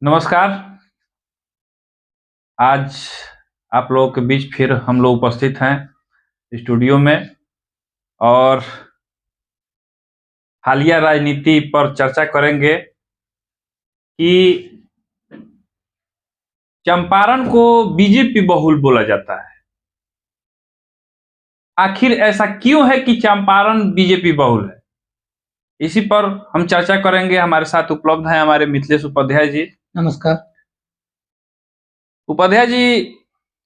नमस्कार। आज आप लोगों के बीच फिर हम लोग उपस्थित हैं स्टूडियो में और हालिया राजनीति पर चर्चा करेंगे कि चंपारण को बीजेपी बहुल बोला जाता है। आखिर ऐसा क्यों है कि चंपारण बीजेपी बहुल है? इसी पर हम चर्चा करेंगे। हमारे साथ उपलब्ध हैं हमारे मिथिलेश उपाध्याय जी। नमस्कार। उपाध्याय जी,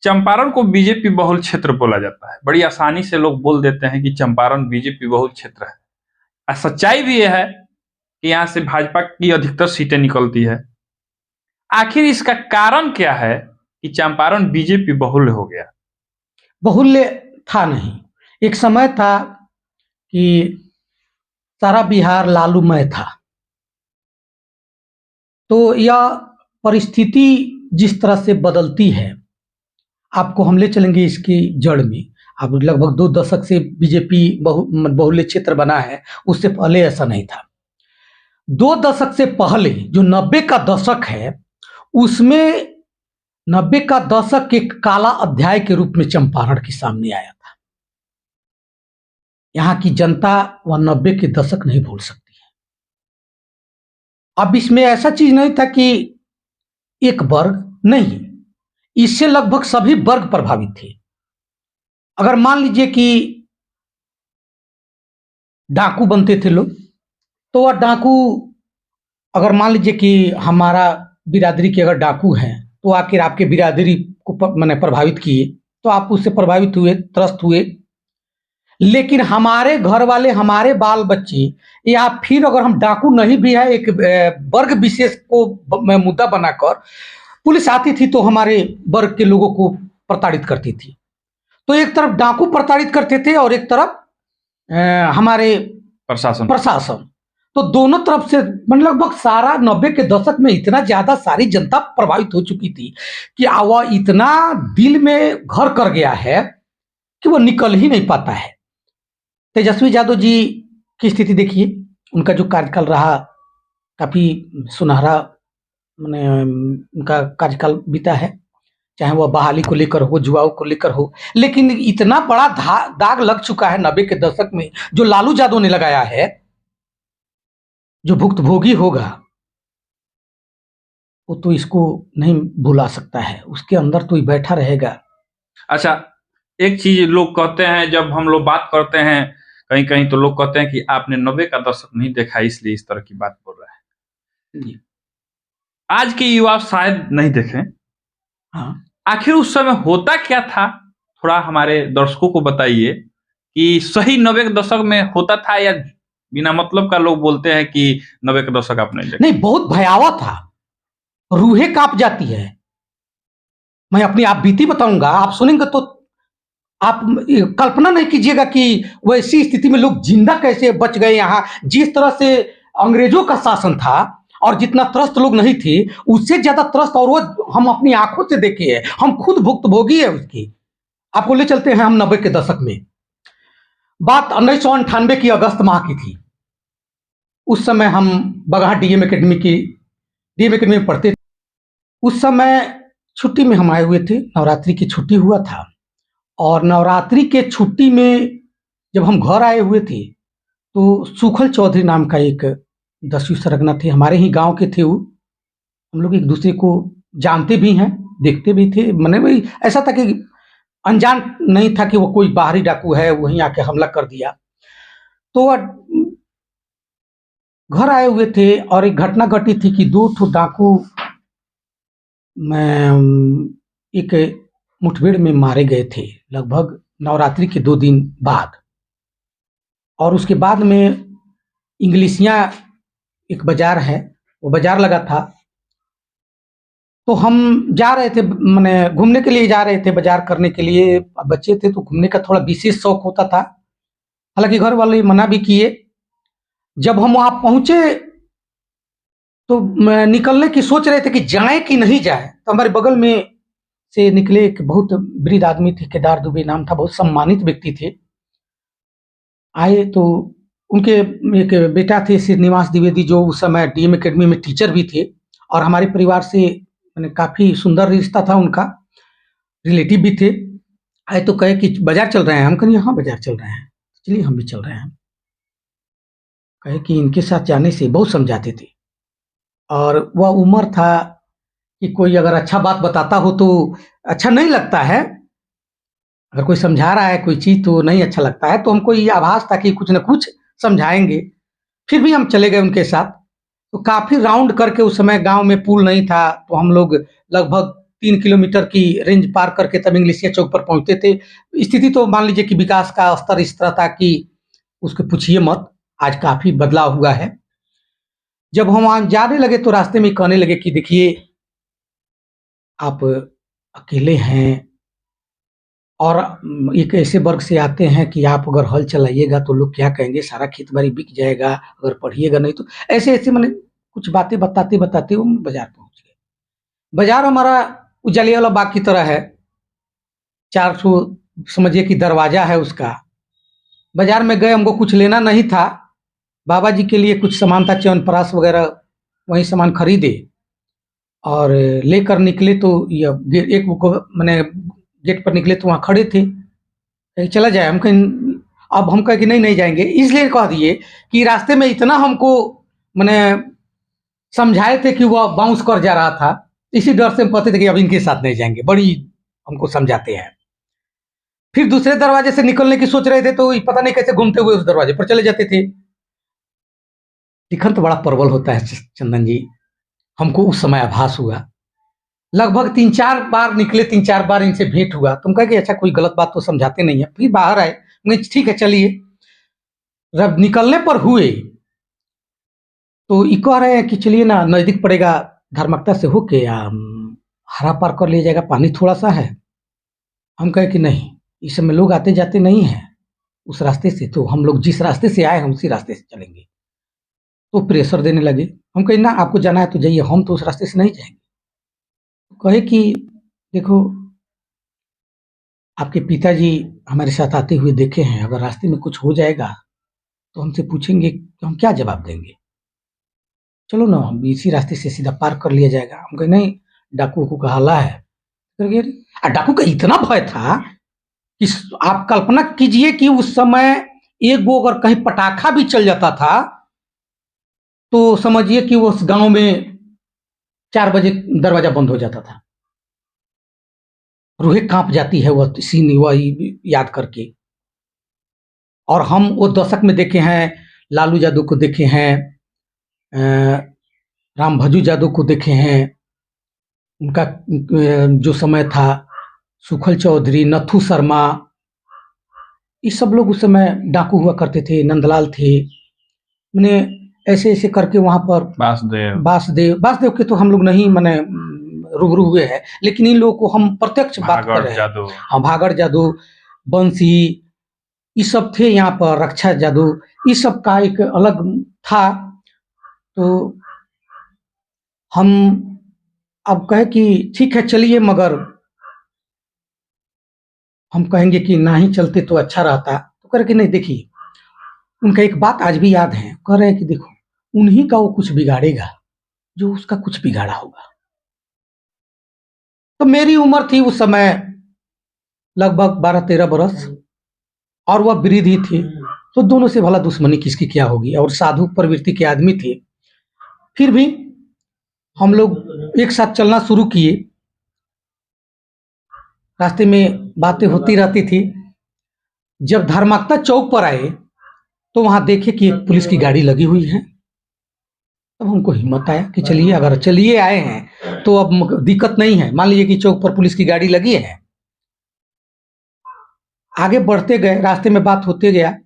चंपारण को बीजेपी बहुल क्षेत्र बोला जाता है। बड़ी आसानी से लोग बोल देते हैं कि चंपारण बीजेपी बहुल क्षेत्र है। सच्चाई भी यह है कि यहाँ से भाजपा की अधिकतर सीटें निकलती है। आखिर इसका कारण क्या है कि चंपारण बीजेपी बहुल हो गया? बहुल्य था नहीं, एक समय था कि सारा बिहार लालूमय था। तो यह परिस्थिति जिस तरह से बदलती है, आपको हम ले चलेंगे इसकी जड़ में। अब लगभग 2 दशक से बीजेपी बहुल्य क्षेत्र बना है, उससे पहले ऐसा नहीं था। 2 दशक से पहले जो 90 का दशक है, उसमें 90 का दशक एक काला अध्याय के रूप में चंपारण के सामने आया था। यहाँ की जनता वह 90 के दशक नहीं भूल सकती है। अब इसमें ऐसा चीज नहीं था कि एक वर्ग नहीं, इससे लगभग सभी वर्ग प्रभावित थे। अगर मान लीजिए कि डाकू बनते थे लोग, तो वह डाकू, अगर मान लीजिए कि हमारा बिरादरी के अगर डाकू हैं, तो आखिर आपके बिरादरी को मैंने प्रभावित किए, तो आप उससे प्रभावित हुए, त्रस्त हुए। लेकिन हमारे घर वाले, हमारे बाल बच्चे, या फिर अगर हम डाकू नहीं भी है, एक वर्ग विशेष को मुद्दा बनाकर पुलिस आती थी तो हमारे वर्ग के लोगों को प्रताड़ित करती थी। तो एक तरफ डाकू प्रताड़ित करते थे और एक तरफ हमारे प्रशासन। तो दोनों तरफ से लगभग सारा 90 के दशक में इतना ज्यादा सारी जनता प्रभावित हो चुकी थी कि वह इतना दिल में घर कर गया है कि वह निकल ही नहीं पाता है। तेजस्वी यादव जी की स्थिति देखिए, उनका जो कार्यकाल रहा काफी सुनहरा, मैंने उनका कार्यकाल बीता है, चाहे वह बहाली को लेकर हो, जुआओं को लेकर हो। लेकिन इतना बड़ा दाग लग चुका है 90 के दशक में, जो लालू यादव ने लगाया है, जो भुक्तभोगी होगा वो तो इसको नहीं भुला सकता है, उसके अंदर तो ही बैठा रहेगा। अच्छा, एक चीज लोग कहते हैं, जब हम लोग बात करते हैं कहीं कहीं, तो लोग कहते हैं कि आपने 90 का दशक नहीं देखा इसलिए इस तरह की बात बोल रहे हैं। आज के युवा शायद नहीं देखें। हाँ, आखिर उस समय होता क्या था, थोड़ा हमारे दर्शकों को बताइए कि सही 90 के दशक में होता था, या बिना मतलब का लोग बोलते हैं कि 90 का दशक आप नहीं देखे? नहीं, बहुत भयावह था, रूहें कांप जाती है। मैं अपनी आप बीती बताऊंगा, आप सुनेंगे तो आप कल्पना नहीं कीजिएगा कि वैसी स्थिति में लोग जिंदा कैसे बच गए। यहाँ जिस तरह से अंग्रेजों का शासन था और जितना त्रस्त लोग नहीं थे, उससे ज्यादा त्रस्त और वो हम अपनी आंखों से देखे हैं, हम खुद भुक्तभोगी है उसकी। आपको ले चलते हैं हम 90 के दशक में। बात 1998 की अगस्त माह की थी। उस समय हम बगहा डीएम एकेडमी में पढ़ते थे। उस समय छुट्टी में हम आए हुए थे, नवरात्रि की छुट्टी हुआ था, और नवरात्रि के छुट्टी में जब हम घर आए हुए थे तो सुखल चौधरी नाम का एक 10वीं सरगना थे, हमारे ही गांव के थे वो। हम लोग एक दूसरे को जानते भी हैं, देखते भी थे। मैंने वही ऐसा था कि अनजान नहीं था कि वो कोई बाहरी डाकू है, वहीं आके हमला कर दिया। तो घर आए हुए थे और एक घटना घटी थी कि 2 ठो डाकू एक मुठभेड़ में मारे गए थे, लगभग नवरात्रि के 2 दिन बाद। और उसके बाद में इंग्लिशिया एक बाजार है, वो बाजार लगा था, तो हम जा रहे थे, मैंने घूमने के लिए जा रहे थे, बाजार करने के लिए। बच्चे थे तो घूमने का थोड़ा विशेष शौक होता था, हालांकि घर वाले मना भी किए। जब हम वहां पहुंचे तो निकलने की सोच रहे थे कि जाएं कि नहीं जाएं, तो हमारे बगल में से निकले एक बहुत वृद्ध आदमी थे, केदार दुबे नाम था, बहुत सम्मानित व्यक्ति थे। आए तो उनके एक बेटा थे श्रीनिवास द्विवेदी, जो उस समय डीएम एकेडमी में टीचर भी थे और हमारे परिवार से मैंने काफ़ी सुंदर रिश्ता था उनका, रिलेटिव भी थे। आए तो कहे कि बाज़ार चल रहे हैं? हम कहे हाँ, बाज़ार चल रहे हैं। चलिए हम भी चल रहे हैं। कहे कि इनके साथ जाने से बहुत समझाते थे और वह उम्र था कि कोई अगर अच्छा बात बताता हो तो अच्छा नहीं लगता है। अगर कोई समझा रहा है कोई चीज़ तो नहीं अच्छा लगता है, तो हमको ये आभास था कि कुछ न कुछ समझाएँगे। फिर भी हम चले गए उनके साथ। तो काफ़ी राउंड करके, उस समय गाँव में पुल नहीं था, तो हम लोग लगभग 3 किलोमीटर की रेंज पार करके तब इंग्लिशिया चौक पर पहुँचते थे। स्थिति तो मान लीजिए कि विकास का स्तर इस तरह था कि उसको पूछिए मत, आज काफ़ी बदलाव हुआ है। जब हम वहाँ जाने लगे तो रास्ते में कहने लगे कि देखिए, आप अकेले हैं और एक ऐसे वर्ग से आते हैं कि आप अगर हल चलाइएगा तो लोग क्या कहेंगे, सारा खेत-बाड़ी बिक जाएगा, अगर पढ़िएगा नहीं तो ऐसे-ऐसे माने कुछ बातें बताते-बताते हम बाज़ार पहुँच गए। बाज़ार हमारा वो जलियांवाला बाग की तरह है, 400 समझिए कि दरवाज़ा है उसका। बाज़ार में गए, हमको कुछ लेना नहीं था, बाबा जी के लिए कुछ सामान था, च्यवनप्राश वगैरह, वही सामान खरीदे और लेकर निकले तो य गे एक वो माने गेट पर निकले तो वहाँ खड़े थे। कहीं चला जाए, हम कहीं अब हम कहे कि नहीं, नहीं जाएँगे, इसलिए कह दिए कि रास्ते में इतना हमको माने समझाए थे कि वह बाउंस कर जा रहा था, इसी डर से हम कहते थे कि अब इनके साथ नहीं जाएँगे, बड़ी हमको समझाते हैं। फिर दूसरे दरवाजे से निकलने की सोच रहे थे तो पता नहीं कैसे घूमते हुए उस दरवाजे पर चले जाते थे। लिखन तो बड़ा प्रबल होता है चंदन जी, हमको उस समय आभास हुआ। लगभग 3-4 बार निकले, 3-4 बार इनसे भेंट हुआ, तो हम कहे कि अच्छा कोई गलत बात तो समझाते नहीं है। फिर बाहर आए, मैं ठीक है चलिए। जब निकलने पर हुए, तो ये कह रहे हैं कि चलिए ना, नज़दीक पड़ेगा धर्मकता से होके हरा पार कर लिया जाएगा, पानी थोड़ा-सा है। हम कहे कि नहीं, इस समय लोग आते-जाते नहीं हैं उस रास्ते से, तो हम लोग जिस रास्ते से आए हम उसी रास्ते से चलेंगे। तो प्रेशर देने लगे। हम कहे ना, आपको जाना है तो जाइए, हम तो उस रास्ते से नहीं जाएँगे। कहे कि देखो, आपके पिताजी हमारे साथ आते हुए देखे हैं, अगर रास्ते में कुछ हो जाएगा तो हमसे पूछेंगे तो हम क्या जवाब देंगे? चलो ना, हम इसी रास्ते से सीधा पार कर लिया जाएगा। हम कहे नहीं, डाकू-वाकू का हल्ला है। कह अरे! डाकू का इतना भय था कि आप कल्पना कीजिए कि उस समय एक वो अगर कहीं पटाखा भी चल जाता था, तो समझिए कि उस गाँव में 4 बजे दरवाज़ा बंद हो जाता था। रूहें काँप जाती है वह सीन वही याद करके। और हम वो दशक में देखे हैं, लालू यादव को देखे हैं, राम भजू यादव को देखे हैं, उनका जो समय था, सुखल चौधरी, नथु शर्मा, ये सब लोग उस समय डाकू हुआ करते थे, नंदलाल थे। माने ऐसे-ऐसे करके वहाँ पर वासुदेव के तो हम लोग नहीं माने रूबरू हुए हैं, लेकिन इन लोगों को हम प्रत्यक्ष बात कर रहे हैं। हाँ, भागड़ जादू, बंसी, ये सब थे यहाँ पर, रक्षा जादू, ये सब का एक अलग था। तो हम अब कहे कि ठीक है चलिए, मगर हम कहेंगे कि ना ही चलते तो अच्छा रहता। तो कह रहे कि नहीं देखिए, उनका एक बात आज भी याद है, कह रहे हैं कि देखो, उन्हीं का वो कुछ बिगाड़ेगा, जो उसका कुछ बिगाड़ा होगा। तो मेरी उम्र थी उस समय लगभग 12-13 बरस और वह वृद्ध ही थे, तो दोनों से भला दुश्मनी किसकी क्या होगी, और साधु प्रवृत्ति के आदमी थे। फिर भी हम लोग एक साथ चलना शुरू किए। रास्ते में बातें होती रहती थी। जब धर्माक्ता चौक पर आए, तो वहाँ देखे कि एक पुलिस की गाड़ी लगी हुई है। तब हमको हिम्मत आया कि चलिए, अगर चलिए आए हैं, तो अब दिक्कत नहीं है। मान लीजिए कि चौक पर पुलिस की गाड़ी लगी है। आगे बढ़ते गए, रास्ते में बात होते गया,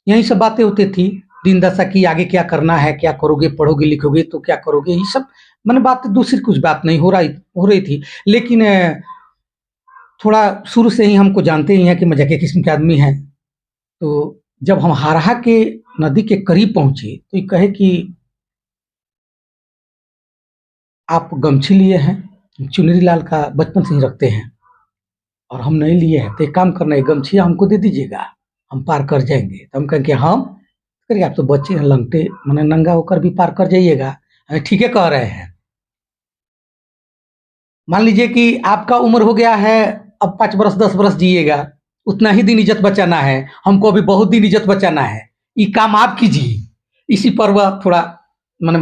यही सब बातें होती थी। दीन दशा की, आगे क्या करना है, क्या करोगे, पढ़ोगे लिखोगे तो क्या करोगे, ये सब माने बात, दूसरी कुछ बात नहीं हो रही थी। लेकिन थोड़ा शुरू से ही हमको जानते ही हैं कि मजाकिया किस्म के आदमी हैं। तो जब हम हारहा के नदी के करीब पहुंचे, तो ये कहे कि आप गमछी लिए हैं? चुनरी लाल का बचपन से ही रखते हैं और हम नहीं लिए हैं, तो एक काम करना है, गमछी हमको दे दीजिएगा, हम पार कर जाएंगे। तो हम कहें कि हम करिए, आप तो बच्चे हैं, लंगटे माने नंगा होकर भी पार कर जाइएगा। ठीक है कह रहे हैं। मान लीजिए कि आपका उम्र हो गया है, अब 5 बरस 10 बरस जिएगा, उतना ही दिन इज्जत बचाना है, हमको अभी बहुत दिन इज्जत बचाना है, ये काम आप कीजिए। इसी पर वह थोड़ा माने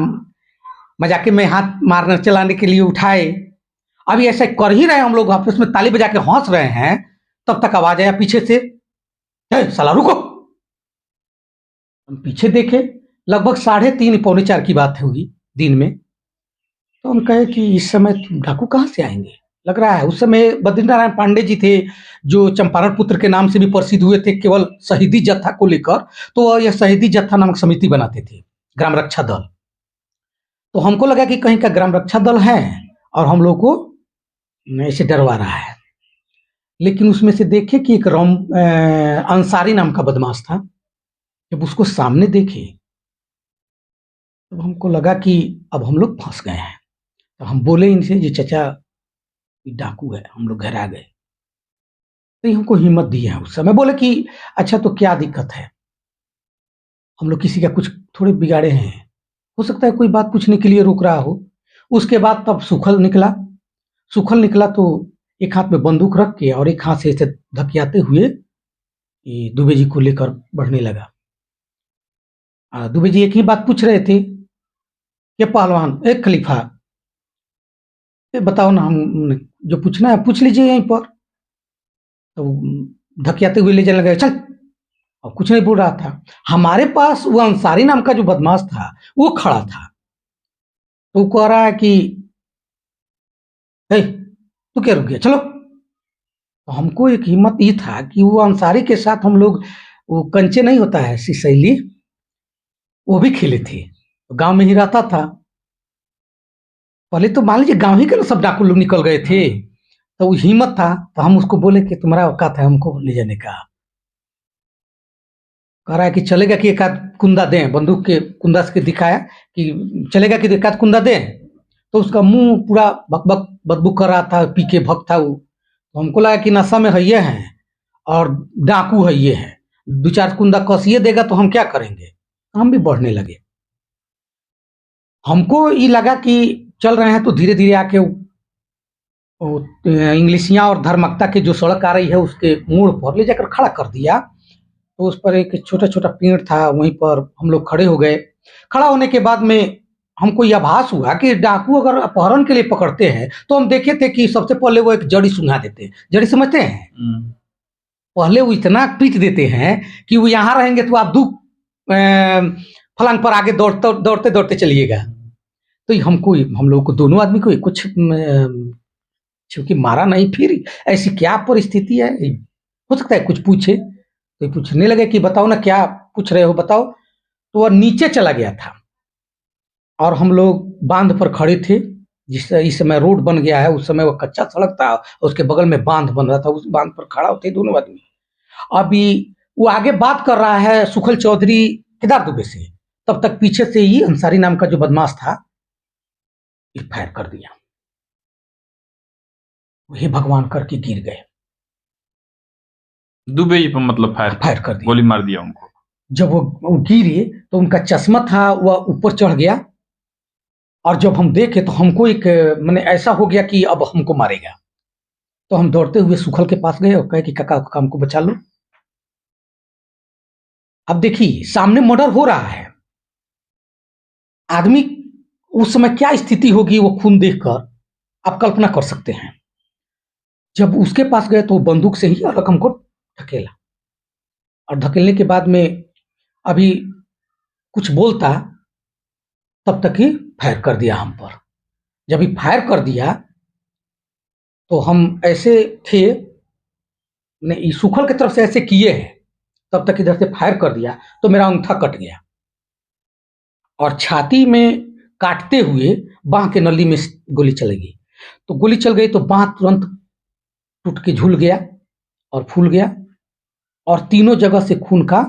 मजाके में हाथ मारने चलाने के लिए उठाए। अभी ऐसे कर ही रहे हम लोग, आपस में ताली बजा के हंस रहे हैं, तब तक आवाज आया पीछे से, साला रुको। हम पीछे देखे, लगभग 3:30 पौने 4 की बात हुई दिन में। तो हम कहे कि इस समय डाकू कहाँ से आएंगे, लग रहा है उस समय बद्रीनारायण पांडे जी थे, जो चंपारण पुत्र के नाम से भी प्रसिद्ध हुए थे, केवल शहीदी जत्था को लेकर। तो यह शहीदी जत्था नामक समिति बनाते थे, ग्राम रक्षा दल। तो हमको लगा कि कहीं का ग्राम रक्षा दल है और हम लोग को ऐसे डरवा रहा है। लेकिन उसमें से देखे कि एक अंसारी नाम का बदमाश था। जब उसको सामने देखे तब हमको लगा कि अब हम लोग फंस गए हैं। तो हम बोले इनसे, जी चाचा ये डाकू है, हम लोग घर आ गए। तो ये हमको हिम्मत दी है उस समय। बोले कि अच्छा तो क्या दिक्कत है, हम लोग किसी का कुछ थोड़े बिगाड़े हैं, हो सकता है कोई बात पूछने के लिए रोक रहा हो। उसके बाद तब सुखल निकला तो एक हाथ में बंदूक रख के और एक हाथ से ऐसे धकियाते हुए ये दुबे जी को लेकर बढ़ने लगा। दुबे जी एक ही बात पूछ रहे थे कि पहलवान एक खलीफा, बताओ ना, हम जो पूछना है पूछ लीजिए यहीं पर। तो धकियाते हुए ले जाने लगे, चल। और कुछ नहीं बोल रहा था। हमारे पास वो अंसारी नाम का जो बदमाश था वो खड़ा था। तो वो कह रहा है कि तू क्या रुक गया, चलो। तो हमको एक हिम्मत ये था कि वो अंसारी के साथ हम लोग वो कंचे नहीं होता है सिसैली, वो भी खेले थे, तो गांव में ही रहता था। पहले तो मान लीजिए गांव ही के सब डाकू लोग निकल गए थे, तो वो हिम्मत था। तो हम उसको बोले कि तुम्हारा औकात है हमको ले जाने का। कह रहा है कि चलेगा कि एक आध कुंदा दें, बंदूक के कुंदा से दिखाया कि चलेगा कि एक आध कुंदा दें। तो उसका मुंह पूरा बक बक बदबू कर रहा था, पी के भक्त था वो। तो हमको लगा कि नशा में है ये है और डाकू है ये है, 2-4 कुंदा कसिए देगा तो हम क्या करेंगे। हम भी बढ़ने लगे। हमको ये लगा कि चल रहे हैं तो धीरे धीरे आके इंग्लिशिया और धर्मकता की जो सड़क आ रही है उसके मोड़ पर ले जाकर खड़ा कर दिया। तो उस पर एक छोटा छोटा पेड़ था, वहीं पर हम लोग खड़े हो गए। खड़ा होने के बाद में हमको यह आभास हुआ कि डाकू अगर अपहरण के लिए पकड़ते हैं तो हम देखे थे कि सबसे पहले वो एक जड़ी सुंघा देते हैं। जड़ी समझते हैं, पहले वो इतना पीट देते हैं कि वो यहाँ रहेंगे तो आप फलांग पर आगे दौड़ते दौड़ते दौड़ते चलिएगा। तो हम लोग को दोनों आदमी को कुछ क्योंकि मारा नहीं, फिर ऐसी क्या परिस्थिति है, हो सकता है कुछ पूछे। तो पूछने लगे कि बताओ ना क्या पूछ रहे हो बताओ। तो वह नीचे चला गया था और हम लोग बांध पर खड़े थे। इस समय रोड बन गया है, उस समय वो कच्चा सड़क था, उसके बगल में बांध बन रहा था, उस बांध पर खड़ा होते दोनों आदमी। अभी वो आगे बात कर रहा है सुखल चौधरी केदार दुबे से, तब तक पीछे से ही अंसारी नाम का जो बदमाश था फायर कर दिया। हे भगवान करके गिर गए। दुबे जी पर मतलब फायर कर दिया, गोली मार दिया उनको। जब वो गिरे तो उनका चश्मा था वह ऊपर चढ़ गया। और जब हम देखे तो हमको एक मैंने ऐसा हो गया कि अब हमको मारेगा। तो हम दौड़ते हुए सुखल के पास गए और कहे कि काका हमको बचा लो। अब देखिए सामने मर्डर हो रहा है, आदमी उस समय क्या स्थिति होगी वो खून देखकर आप कल्पना कर सकते हैं। जब उसके पास गए तो बंदूक से ही अलग हमको ढकेला, और ढकेलने के बाद में अभी कुछ बोलता तब तक ही फायर कर दिया हम पर। जब ही फायर कर दिया तो हम ऐसे थे, सुखल की तरफ से ऐसे किए हैं, तब तक इधर से फायर कर दिया तो मेरा अंगूठा कट गया और छाती में काटते हुए बांह के नली में गोली चल गई। तो गोली चल गई तो बांह तुरंत टूट के झूल गया और फूल गया और तीनों जगह से खून का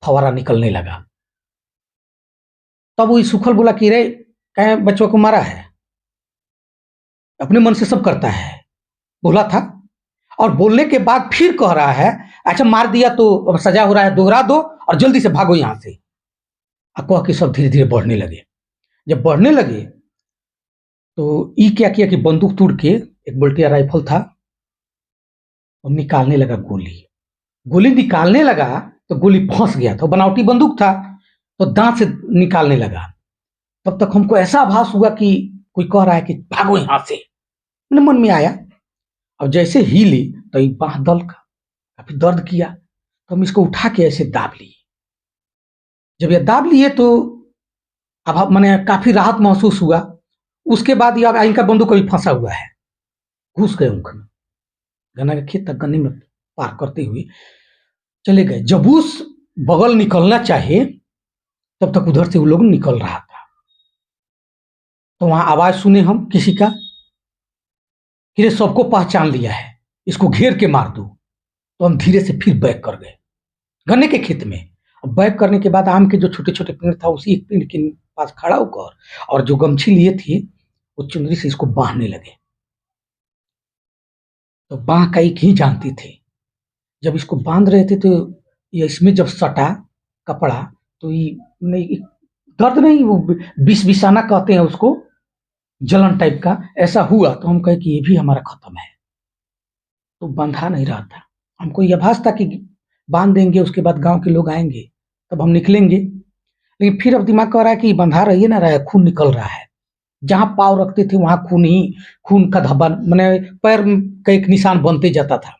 फवारा निकलने लगा। तब वो सुखल बोला कि रे कहे बच्चों को मारा है, अपने मन से सब करता है, बोला था। और बोलने के बाद फिर कह रहा है अच्छा मार दिया तो अब सजा हो रहा है, दोहरा दो और जल्दी से भागो यहां से। कह के सब धीरे धीरे बढ़ने लगे। जब बढ़ने लगे तो ई क्या किया कि बंदूक तोड़ के, एक बोल्टिया राइफल था, और निकालने लगा गोली। गोली निकालने लगा तो गोली फंस गया था, बनावटी बंदूक था, तो दांत से निकालने लगा। तब तक हमको ऐसा आभास हुआ कि कोई कह रहा है कि भागो यहां से। मेरे मन में आया, और जैसे ही ली तो एक बाह दल का काफी दर्द किया, तो हम इसको उठा के ऐसे दाब लिए। जब ये दाब लिए तो अब मैंने काफी राहत महसूस हुआ। उसके बाद यह इनका बंदूक अभी फंसा हुआ है, घुस गए उनका गन्ना के खेत तक, गन्ने में पार करते हुए चले गए। जब उस बगल निकलना चाहे तब तक उधर से वो लोग निकल रहा था। तो वहां आवाज सुने हम किसी का कि सबको पहचान लिया है, इसको घेर के मार दो। तो हम धीरे से फिर बैक कर गए गन्ने के खेत में। बैक करने के बाद आम के जो छोटे छोटे पेड़ था, उसी एक पेड़ के पास खड़ा होकर और जो गमछी लिए थे वो चुनरी से इसको बांधने लगे। तो बांह का एक ही जानते थे। जब इसको बांध रहे थे तो ये इसमें जब सटा कपड़ा तो ये नहीं, दर्द नहीं, वो बिस बिसाना कहते हैं उसको, जलन टाइप का ऐसा हुआ। तो हम कहे कि ये भी हमारा खत्म है। तो बंधा नहीं रहा था, हमको यह आभास था कि बांध देंगे, उसके बाद गांव के लोग आएंगे तब हम निकलेंगे। लेकिन फिर अब दिमाग कह रहा है कि बंधा रहिए ना रहा है, खून निकल रहा है। जहां पाँव रखते थे वहां खून का धब्बा, मैंने पैर का एक निशान बनते जाता था।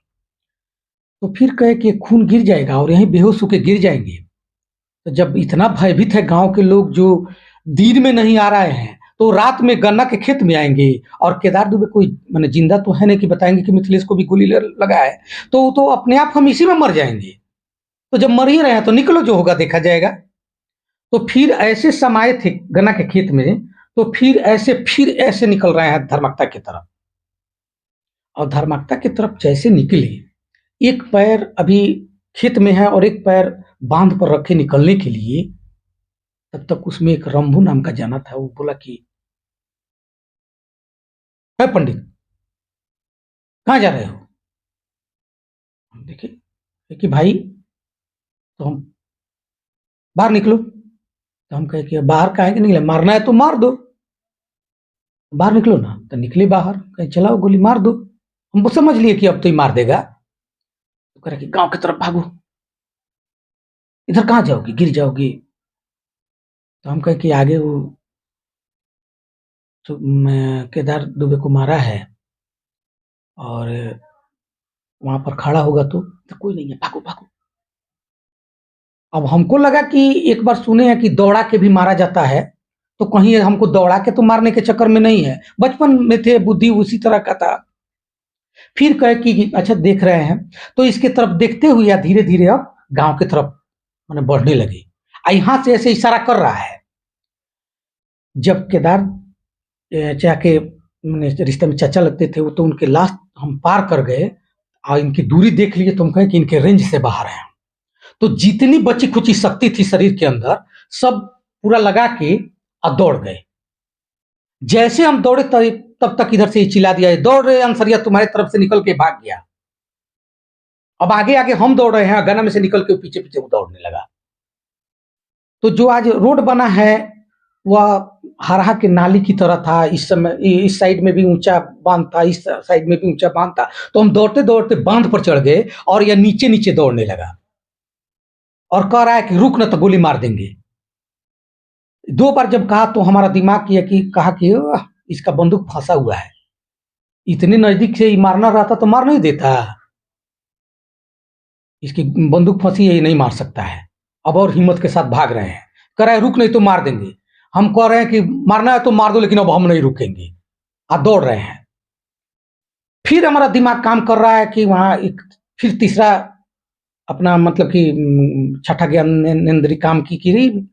तो फिर कहे कि खून गिर जाएगा और यहीं बेहोश होकर गिर जाएंगे। तो जब इतना भयभीत है गांव के लोग, जो दिन में नहीं आ रहे हैं तो रात में गन्ना के खेत में आएंगे। और केदार दुबे कोई मैंने जिंदा तो है नहीं कि बताएंगे कि मिथिलेश को भी गोली लगा है, तो अपने आप हम इसी में मर जाएंगे। तो जब मर ही रहे हैं तो निकलो, जो होगा देखा जाएगा। तो फिर ऐसे समाये थे गन्ना के खेत में, तो फिर ऐसे निकल रहे हैं धर्मकता की तरफ। और धर्मकता की तरफ जैसे निकले, एक पैर अभी खेत में है और एक पैर बांध पर रखे निकलने के लिए। तब तक उसमें एक रंभू नाम का जाना था, वो बोला कि है पंडित, कहाँ जा रहे हो? हम देखे कि भाई, तो हम बाहर निकलो। तो हम कहे कि बाहर काहे के निकले, मारना है तो मार दो, बाहर निकलो ना। तो निकले बाहर, कहे चलाओ गोली मार दो। हम समझ लिए कि अब तो ही मार देगा। तो कह रहे कि गांव की तरफ भागो, इधर कहाँ जाओगी, गिर जाओगी। तो हम कहे कि आगे वो तो मैं केदार दुबे को मारा है और वहां पर खड़ा होगा तो कोई नहीं है, भागो भागो। अब हमको लगा कि एक बार सुने हैं कि दौड़ा के भी मारा जाता है, तो कहीं हमको दौड़ा के तो मारने के चक्कर में नहीं है, बचपन में थे, बुद्धि उसी तरह का था। फिर कहे कि अच्छा देख रहे हैं, तो इसके तरफ देखते हुए या धीरे धीरे अब गांव की तरफ मैंने बढ़ने लगे। यहां से ऐसे इशारा कर रहा है। जब केदार चाचा के रिश्ते में चाचा लगते थे वो, तो उनके लास्ट हम पार कर गए और इनकी दूरी देख लिए तो हम कहें कि इनके रेंज से बाहर है। तो जितनी बची खुची शक्ति थी शरीर के अंदर, सब पूरा लगा के और दौड़ गए। जैसे हम दौड़े तब तक इधर से चिल्ला दिया, दौड़ रहे अंसरिया, तुम्हारी तरफ से निकल के भाग गया। अब आगे आगे हम दौड़ रहे हैं, गन्ना में से निकल के पीछे पीछे वो दौड़ने लगा। तो जो आज रोड बना है वह हरहा के नाली की तरह था। इस समय इस साइड में भी ऊंचा बांध था, इस साइड में भी ऊंचा बांध था। तो हम दौड़ते दौड़ते बांध पर चढ़ गए और यह नीचे नीचे दौड़ने लगा और कह रहा है कि रुक न तो गोली मार देंगे। 2 बार जब कहा तो हमारा दिमाग किया कि कहा कि इसका बंदूक फंसा हुआ है, इतने नजदीक से मारना रहता तो मार नहीं देता, इसकी बंदूक फंसी है, ये नहीं मार सकता है। अब और हिम्मत के साथ भाग रहे हैं, कह रहा है रुक नहीं तो मार देंगे। हम कह रहे हैं कि मारना है तो मार दो, लेकिन अब हम नहीं रुकेंगे। आप दौड़ रहे हैं। फिर हमारा दिमाग काम कर रहा है कि वहां एक फिर तीसरा अपना मतलब कि छठा ज्ञानेंद्री काम की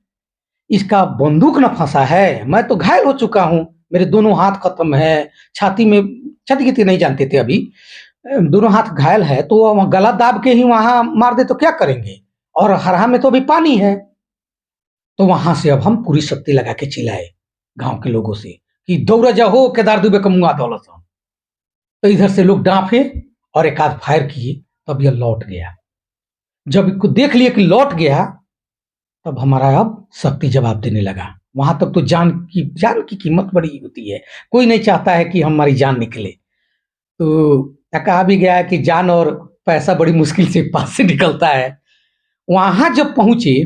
इसका बंदूक न फंसा है, मैं तो घायल हो चुका हूं, मेरे दोनों हाथ खत्म है, छाती में क्षति की नहीं जानते थे अभी, दोनों हाथ घायल है। तो गला दाब के ही वहां मार दे तो क्या करेंगे, और हरहा में तो अभी पानी है। तो वहां से अब हम पूरी शक्ति लगा के चिल्लाए गांव के लोगों से कि दौड़ा जाओ, केदार दुबे का मुंगा दौलत। तो इधर से लोग डांफे और एक आध फायर किए, तब यह लौट गया। जब इसको देख लिए कि लौट गया, तब हमारा अब शक्ति जवाब देने लगा। वहां तक तो जान की कीमत बड़ी होती है। कोई नहीं चाहता है कि हमारी जान निकले। तो कहा भी गया है कि जान और पैसा बड़ी मुश्किल से पास से निकलता है। वहां जब पहुंचे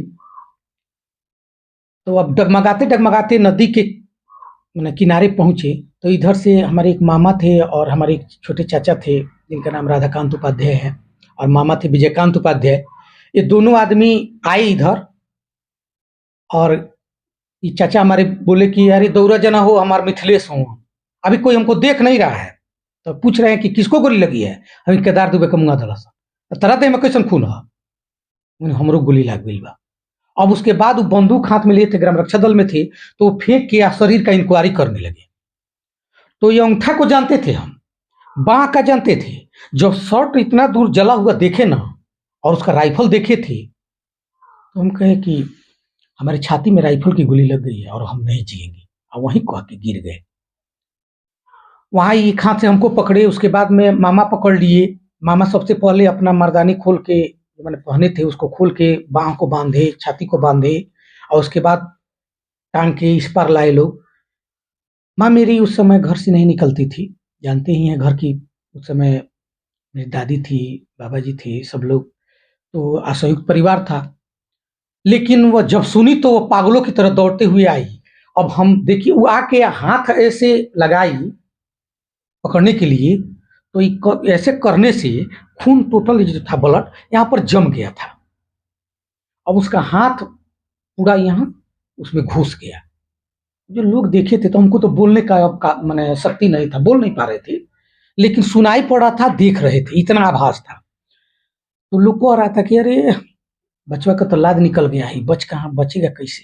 तो अब डगमगाते डगमगाते नदी के मैंने किनारे पहुंचे, तो इधर से हमारे एक मामा थे और हमारे एक छोटे चाचा थे जिनका नाम राधाकांत उपाध्याय है, और मामा थे विजयकांत उपाध्याय। ये दोनों आदमी आए इधर, और ये चाचा हमारे बोले कि अरे दौरा जना हो, हमारे मिथिलेश हो, अभी कोई हमको देख नहीं रहा है, तो पूछ रहे हैं कि किसको गोली लगी है। अभी केदार दुबे का मुंगा धड़ा सा तरह दे में कैसन खून है, हमरो गोली लग गई बा। अब उसके बाद वो बंदूक हाथ में लिए थे, ग्राम रक्षा दल में थे, तो वो फेंक के शरीर का इंक्वायरी करने लगे। तो ये अंगूठा को जानते थे हम, बाह का जानते थे। जब शर्ट इतना दूर जला हुआ देखे ना, और उसका राइफल देखे थे, तो हम कहे कि हमारे छाती में राइफल की गोली लग गई है और हम नहीं जिएंगे, और वहीं कह के गिर गए। वहां एक हाथ से हमको पकड़े, उसके बाद में मामा पकड़ लिए। मामा सबसे पहले अपना मर्दानी खोल के, जो मैंने पहने थे उसको खोल के बाह को बांधे, छाती को बांधे, और उसके बाद टांग के इस पार लाए लोग। माँ मेरी उस समय घर से नहीं निकलती थी, जानते ही हैं घर की, उस समय मेरी दादी थी, बाबा जी थे, सब लोग, तो असंयुक्त परिवार था। लेकिन वह जब सुनी तो वो पागलों की तरह दौड़ते हुए आई। अब हम देखिए, वो आके हाथ ऐसे लगाई पकड़ने के लिए, तो ऐसे करने से खून टोटल जो था ब्लड यहाँ पर जम गया था। अब उसका हाथ पूरा यहाँ उसमें घुस गया। जो लोग देखे थे तो हमको तो बोलने का मैंने शक्ति नहीं था, बोल नहीं पा रहे थे, लेकिन सुनाई पड़ा था, देख रहे थे, इतना आभास था। तो लोग को आ रहा था कि अरे बचवा का तो लाद निकल गया है, बचेगा कैसे,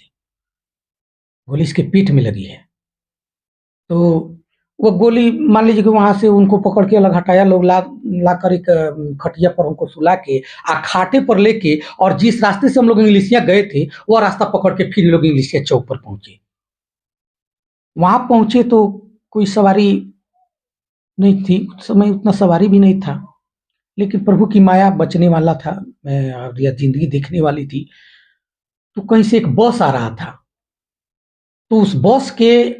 गोली इसके पीठ में लगी है। तो वो गोली मान लीजिए कि वहां से उनको पकड़ के अलग हटाया लोग, ला कर एक खटिया पर हमको सुला के खाटे पर लेके, और जिस रास्ते से हम लोग इंग्लिशिया गए थे वह रास्ता पकड़ के फिर लोग इंग्लिशिया चौक पर पहुंचे। वहां पहुंचे तो कोई सवारी नहीं थी, उस समय उतना सवारी भी नहीं था, लेकिन प्रभु की माया, बचने वाला था मैं, या जिंदगी देखने वाली थी। तो कहीं से एक बस आ रहा था, तो उस बस के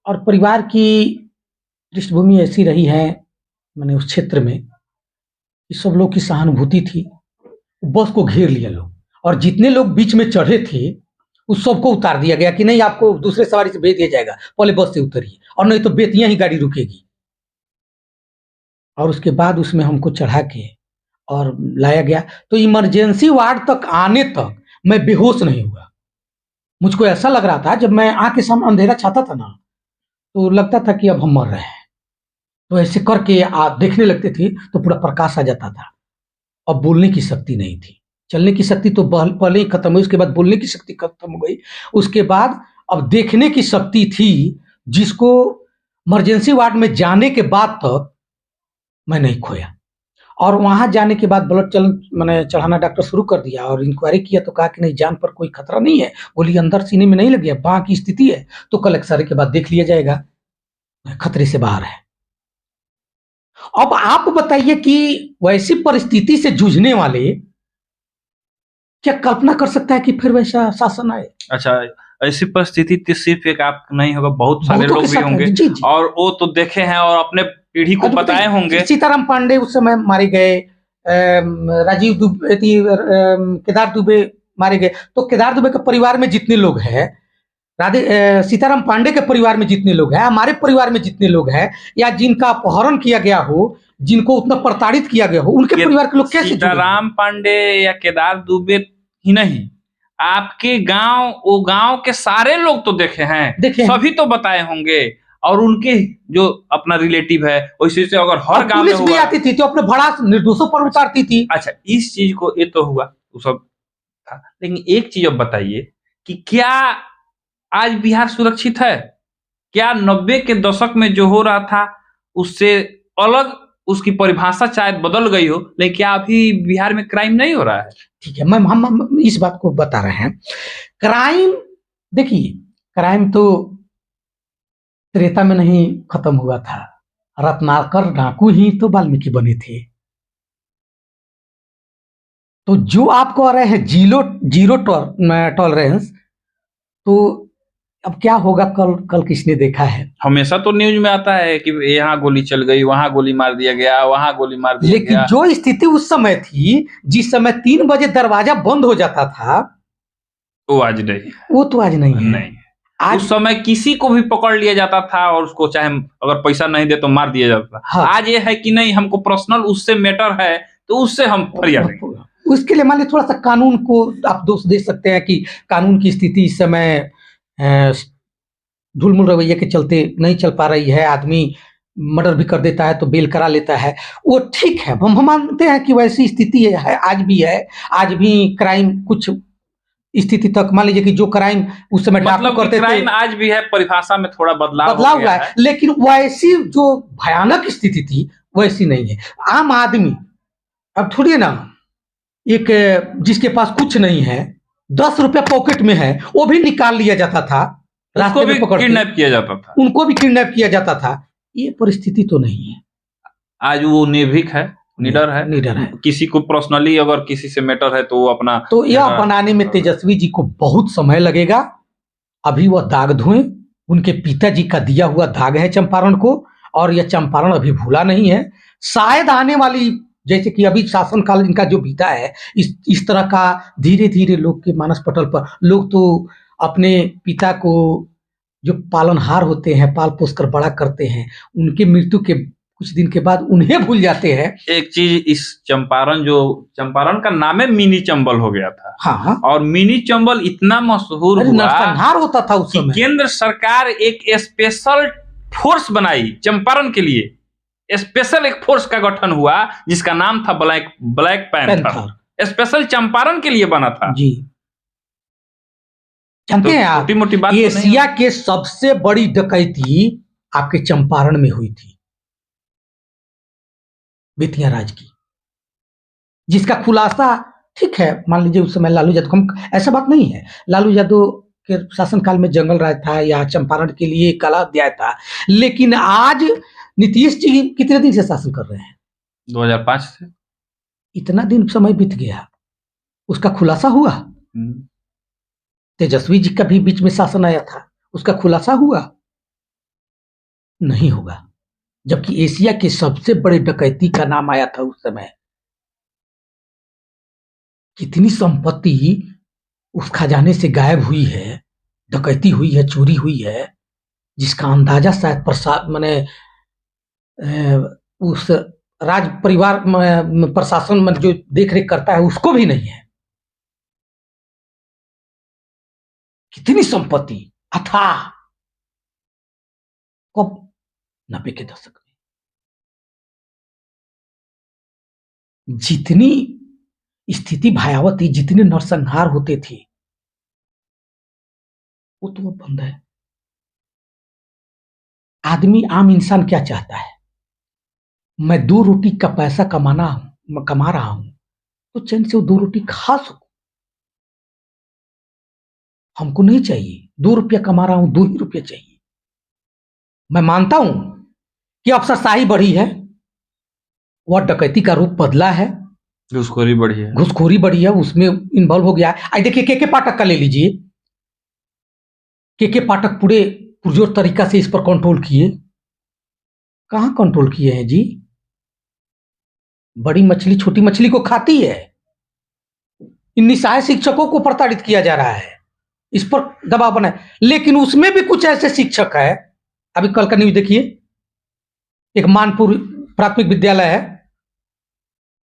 और परिवार की पृष्ठभूमि ऐसी रही है मैंने उस क्षेत्र में कि सब लोग की सहानुभूति थी। बस को घेर लिया लोग, और जितने लोग बीच में चढ़े थे उस सबको उतार दिया गया कि नहीं, आपको दूसरे सवारी से भेज दिया जाएगा, पहले बस से उतरिए, और नहीं तो बेतिया ही गाड़ी रुकेगी। और उसके बाद उसमें हमको चढ़ा के और लाया गया। तो इमरजेंसी वार्ड तक आने तक मैं बेहोश नहीं हुआ। मुझको ऐसा लग रहा था, जब मैं आँख के सामने अंधेरा छाता था ना, तो लगता था कि अब हम मर रहे हैं। तो ऐसे करके देखने लगते थे तो पूरा प्रकाश आ जाता था। अब बोलने की शक्ति नहीं थी, चलने की शक्ति तो पहले ही खत्म हुई, उसके बाद बोलने की शक्ति खत्म हो गई। उसके बाद अब देखने की शक्ति थी, जिसको इमरजेंसी वार्ड में जाने के बाद तक मैं नहीं खोया। और वहां जाने के बाद ब्लड मैंने चढ़ाना डॉक्टर शुरू कर दिया, और इंक्वायरी किया तो कहा कि नहीं, जान पर कोई खतरा नहीं है, गोली अंदर सीने में नहीं लगी है, बाह की स्थिति है, तो कल एक्सरे के बाद देख लिया जाएगा, खतरे से बाहर है। अब आप बताइए कि वैसी परिस्थिति से जूझने वाले क्या कल्पना कर सकता है कि फिर वैसा शासन आए। अच्छा, ऐसी परिस्थिति तो सिर्फ एक आप नहीं होगा, बहुत सारे बहुतों लोग के भी साथ होंगे, जी, जी। और वो तो देखे हैं और अपने पीढ़ी को बताए होंगे। सीताराम पांडे उस समय मारे गए, राजीव दुबे, केदार दुबे मारे गए। तो केदार दुबे के परिवार में जितने लोग हैं, सीताराम पांडे के परिवार में जितने लोग हैं, हमारे परिवार में जितने लोग हैं, या जिनका अपहरण किया गया हो, जिनको उतना प्रताड़ित किया गया हो, उनके परिवार के लोग कैसे जुड़े? सीताराम पांडे या केदार दुबे ही नहीं, आपके गांव, वो गांव के सारे लोग तो देखे हैं, सभी तो बताए होंगे, और उनके जो अपना रिलेटिव है, वैसे से अगर हर गांव में पुलिस भी आती थी तो अपने भड़ास निर्दोषों पर उतारती थी। अच्छा, इस चीज को, ये तो हुआ, वो सब था, लेकिन एक चीज अब बताइए कि क्या आज बिहार सुरक्षित है? क्या 90 के दशक में जो हो रहा था उससे अलग उसकी परिभाषा शायद बदल गई हो, लेकिन क्या अभी बिहार में क्राइम नहीं हो रहा है? ठीक है, हम इस बात को बता रहे हैं। क्राइम, देखिए, क्राइम तो त्रेता में नहीं खत्म हुआ था, रत्नाकर डाकू ही तो वाल्मीकि बने थे। तो जो आप कह रहे हैं जीरो जीरो टॉलरेंस, तो अब क्या होगा, कल कल किसने देखा है। हमेशा तो न्यूज में आता है कि यहाँ गोली चल गई, वहां गोली मार दिया गया, वहां गोली मार दिया लेकिन गया। जो स्थिति उस समय थी, जिस समय 3 बजे दरवाजा बंद हो जाता था, वो आज नहीं, वो तो आज नहीं है। नहीं। आज उस समय किसी को भी पकड़ लिया जाता था और उसको चाहे अगर पैसा नहीं दे तो मार दिया जाता था। हाँ। आज ये है कि नहीं, हमको पर्सनल उससे मैटर है तो उससे हम फरियाद करेंगे। उसके लिए मान लीजिए थोड़ा सा कानून को आप दोष दे सकते हैं कि कानून की स्थिति इस समय ढुलमुल रवैये के चलते नहीं चल पा रही है। आदमी मर्डर भी कर देता है तो बेल करा लेता है, वो ठीक है, हम मानते हैं कि वैसी स्थिति है, आज भी है। आज भी क्राइम कुछ स्थिति तक, मान लीजिए कि जो क्राइम उस समय डाकू मतलब करते थे, क्राइम आज भी है, परिभाषा में थोड़ा बदलाव हो हुआ गया है, लेकिन वैसी जो भयानक स्थिति थी वैसी नहीं है। आम आदमी अब थोड़ी ना, एक जिसके पास कुछ नहीं है, 10 रुपया पॉकेट में है, वो भी निकाल लिया जाता था, रास्ते में पकड़ के किडनैप किया जाता था, उनको भी किडनैप किया जाता था। ये परिस्थिति तो नहीं है। आज वो निर्भीक है, निडर है, निडर है। किसी को पर्सनली अगर किसी से मैटर है तो वो अपना, तो यह बनाने में तेजस्वी जी को बहुत समय लगेगा। अभी वह दाग धोएं, उनके पिताजी का दिया हुआ दाग है चंपारण को, और यह चंपारण अभी भूला नहीं है। शायद आने वाली, जैसे कि अभी शासनकाल इनका जो बीता है, इस तरह का धीरे धीरे लोग के मानस पटल पर, लोग तो अपने पिता को जो पालनहार होते हैं, पाल पोस कर बड़ा करते हैं, उनकी मृत्यु के कुछ दिन के बाद उन्हें भूल जाते हैं। एक चीज, इस चंपारण का नाम है मिनी चंबल हो गया था। हाँ, और मिनी चंबल इतना मशहूर हुआ, नरसंहार होता था उस समय। केंद्र सरकार एक स्पेशल फोर्स बनाई चंपारण के लिए, स्पेशल एक फोर्स का गठन हुआ जिसका नाम था ब्लैक पैंथर। स्पेशल चंपारण के लिए बना था जी। जानते हैं आप, छोटी मोटी बात एशिया के सबसे बड़ी डकैती आपके चंपारण में हुई थी, बेतिया राज की, जिसका खुलासा, ठीक है, मान लीजिए उस समय लालू यादव, हम ऐसा बात नहीं है, लालू यादव के शासनकाल में जंगल राज था या चंपारण के लिए कला अध्याय था, लेकिन आज नीतीश जी कितने दिन से शासन कर रहे हैं? 2005 से। इतना दिन समय बीत गया, उसका खुलासा हुआ? तेजस्वी जी का भी बीच में शासन आया था, उसका खुलासा हुआ? नहीं होगा। जबकि एशिया के सबसे बड़े डकैती का नाम आया था उस समय। कितनी संपत्ति उस खजाने से गायब हुई है, डकैती हुई है, चोरी हुई है, जिसका अंदाजा शायद प्रसाद माने उस राज परिवार प्रशासन में जो देखरेख करता है उसको भी नहीं है। कितनी संपत्ति अथाह, कब 90 के दशक में जितनी स्थिति भयावह थी, जितने नरसंहार होते थे, वो तो अब बंद है। आदमी, आम इंसान क्या चाहता है? मैं 2 रोटी का पैसा कमा रहा हूं तो चैन से वो 2 रोटी खा सकूं। हमको नहीं चाहिए 2 रुपया कमा रहा हूं, 2 ही रुपये चाहिए। मैं मानता हूं कि अफसरशाही बढ़ी है, वह डकैती का रूप बदला है, घूसखोरी बढ़ी है, उसमें इन्वॉल्व हो गया है। आज देखिए के पाठक का ले लीजिए, के पाठक पूरे पुरजोर तरीका से इस पर कंट्रोल किए। कहां कंट्रोल किए हैं जी? बड़ी मछली छोटी मछली को खाती है। इन निसहाय शिक्षकों को प्रताड़ित किया जा रहा है, इस पर दबाव बना है। लेकिन उसमें भी कुछ ऐसे शिक्षक है, अभी कल का न्यूज देखिए, एक मानपुर प्राथमिक विद्यालय है,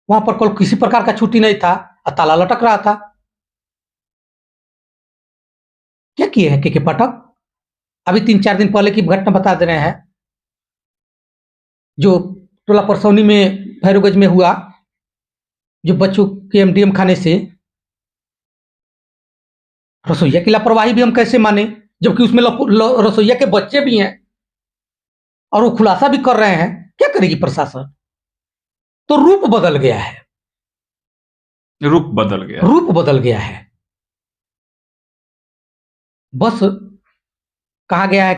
वहां पर कल किसी प्रकार का छुट्टी नहीं था, ताला लटक रहा था। क्या किए हैं के पाठक? अभी 3-4 दिन पहले की घटना बता दे रहे हैं, जो टोला परसौनी में भैरवगंज में हुआ, जो बच्चों के एमडीएम खाने से, रसोईया की लापरवाही भी हम कैसे माने, जबकि उसमें रसोईया के बच्चे भी हैं और वो खुलासा भी कर रहे हैं। क्या करेगी प्रशासन? तो रूप बदल गया है, रूप बदल गया है। बस कहा गया है